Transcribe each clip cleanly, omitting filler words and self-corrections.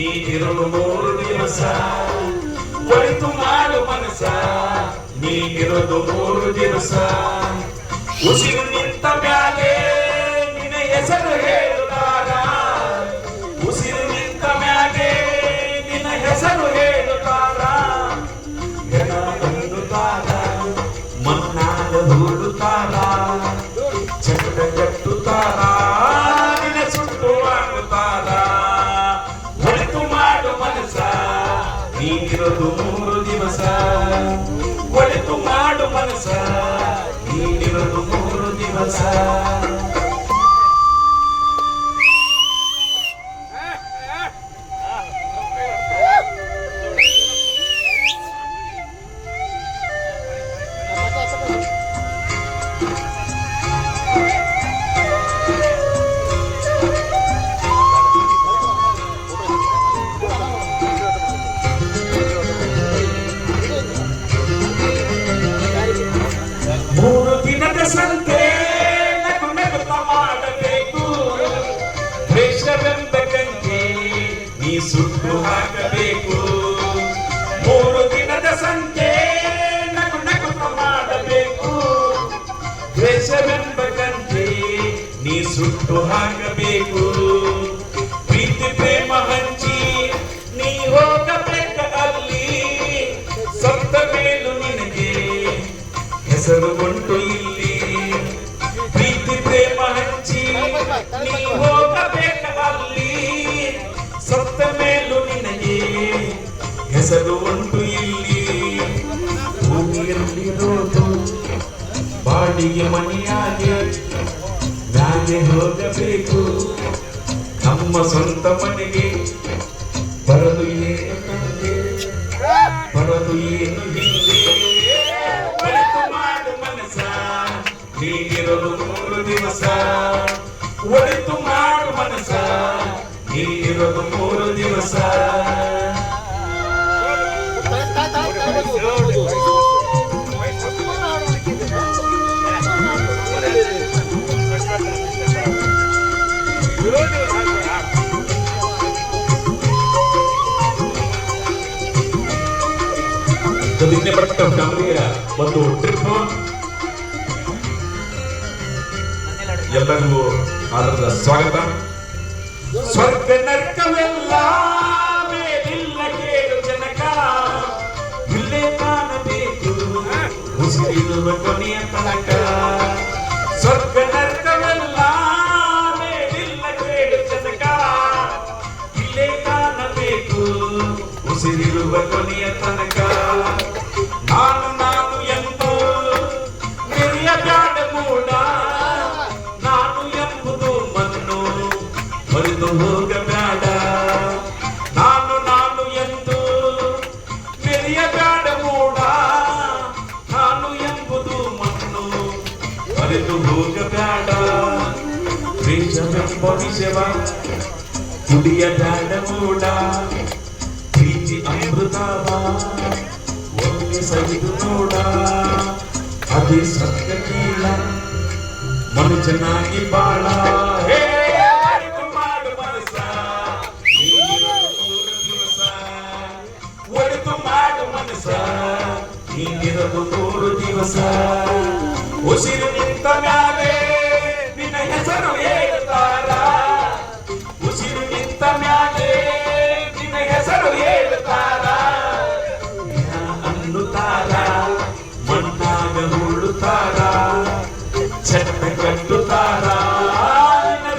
ನೀನಿರಲು 3 ದಿವಸ ಒಳಿತು ಮಾಡು ಮನಸ ನೀನಿರೋದು 3 ದಿವಸ ಉಸಿರು ನಿಂತ ಮ್ಯಾಲೆ ನಿನ್ನ ಹೆಸರು ಹೇಳುತ್ತಾರ ಉಸಿರು ನಿಂತ ಮ್ಯಾಲೆ ನಿನ್ನ ಹೆಸರು ಹೇಳುತ್ತಾರ ಹೆಣ ಅನ್ನುತ್ತಾರ ಮಣ್ಣಾಗ ಹೂಡುತ್ತಾರ ಚಂದ ಕಟ್ಟುತ್ತಾರ ನಿನ್ನ ಸುಟ್ಟು ಆಗುತ್ತಾರ ಒಳಿತು ಮಾಡು ಮನಸ ನೀನಿರೋದು 3 ದಿವಸ ಒಳಿತು ಮಾಡು ಮನಸ ನೀನಿರೋದು 3 ದಿವಸ ಸಂತೆ ನಗು ನಗುತ್ತ ಮಾಡಬೇಕು ದ್ವೇಷವೆಂಬಕಂತೆ ನೀ ಸುಟ್ಟು ಹಾಕಬೇಕು 3 ದಿನದ ಸಂತೆ ನಗು ನಗುತ್ತ ಮಾಡಬೇಕು ದ್ವೇಷವೆಂಬಕಂತೆ ನೀ ಸುಟ್ಟು ಹಾಕಬೇಕು ಪ್ರೀತಿ ಪ್ರೇಮ ಹಂಚಿ ನೀ ಹೋಗಬೇಕ ಅಲ್ಲಿ ಸತ್ತ ಮೇಲೂ ನಿನಗೆ ಹೆಸರು ಉಂಟು ಇಲ್ಲಿ ಪ್ರೀತಿ ಪ್ರೇಮ ಹಂಚಿ ನೀ ಹೋಗಬೇಕ ಅಲ್ಲಿ ಸತ್ತ ಮೇಲೂ ನಿನಗೆ ಹೆಸರು ಉಂಟು ಇಲ್ಲಿ ಭೂಮಿಯಲ್ಲಿರೋದು ಬಾಡಿಗೆ ಮನೆಯಾಗಿ ಮ್ಯಾಲೆ ಹೋಗಬೇಕು ನಮ್ಮ ಸ್ವಂತ ಮನೆಗೆ ಬರದು ಏನು ತಂದೆ ಬರದು ಏನು ಹಿಂದೆ ಒಳಿತು ಮಾಡು ಮನಸ ನೀನಿರೋದು 3 ದಿವಸ ಒಳಿತು ಮಾಡು ಮನಸ ನೀನಿರೋದು 3 ದಿವಸ ನಿನ್ನೆ ಬರ್ತಕ್ಕ ಫ್ಯಾಮಿಲಿಯ ಒಂದು ಟ್ರಿಪ್ ಎಲ್ಲರಿಗೂ ಆದರದ ಸ್ವಾಗತ ಸ್ವರ್ಗ ನರ್ಕವೆಲ್ಲ ಮೇಲಿಲ್ಲ ಕೇಳು ಜನಕ ಇಲ್ಲೇ ಕಾಣಬೇಕು ಉಸಿರಿರುವ ಕೊನೆಯ ತನಕ ಸ್ವರ್ಗ ನರ್ಕವೆಲ್ಲ ಮೇಲಿಲ್ಲ ಕೇಳು ಜನಕ ಇಲ್ಲೇ ಕಾಣಬೇಕು ಉಸಿರಿರುವ ಕೊನೆಯ ತನಕ ನಾನು ಎಂದು ಮೆರೆಯಬೇಡ ಮೂಡ ನಾನು ಎಂಬುದು ಮಣ್ಣು ಮರೆತು ಹೋಗಬೇಡ ನಾನು ಎಂದು ಮೆರೆಯಬೇಡ ಮೂಡ ನಾನು ಎಂಬುದು ಮಣ್ಣು ಮರೆತು ಹೋಗಬೇಡ ದ್ವೇಷವೆಂಬ ವಿಷವ ಕುಡಿಯಬೇಡ ಮೂಡ ಪ್ರೀತಿ ಅಮೃತವ ಸವಿದು ನೋಡ ಅದೇ ಸತ್ಯ ಕೀಲ ಮನುಷ್ಯನಾಗಿ ಬಾಳ ಒಳಿತು ಮಾಡು ಮನಸ ನೀನಿರೋದು 3 ದಿವಸ ಒಳಿತು ಮಾಡು ಮನಸ ನೀನಿರೋದು 3 ದಿವಸ ಉಸಿರು ನಿಂತ ಮ್ಯಾಲೆ ನಿನ್ನ ಹೆಸರು ಹೇಳುತ್ತಾರ ಉಸಿರು ನಿಂತ ಮ್ಯಾಲೆ ನಿನ್ನ ಹೆಸರು ಹೇಳುತ್ತಾರ ಮಣ್ಣಾಗ ಹೂಡುತ್ತಾರ ಚಟ್ಟ ಕಟ್ಟುತ್ತಾರ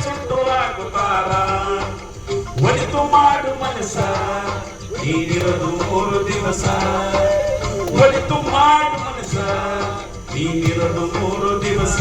ಸುಟ್ಟು ಹಾಕುತ್ತಾರ ಒಳಿತು ಮಾಡು ಮನಸ ನೀನಿರೋದು 3 ದಿವಸ ಒಳಿತು ಮಾಡು ಮನಸ ನೀನಿರೋದು 3 ದಿವಸ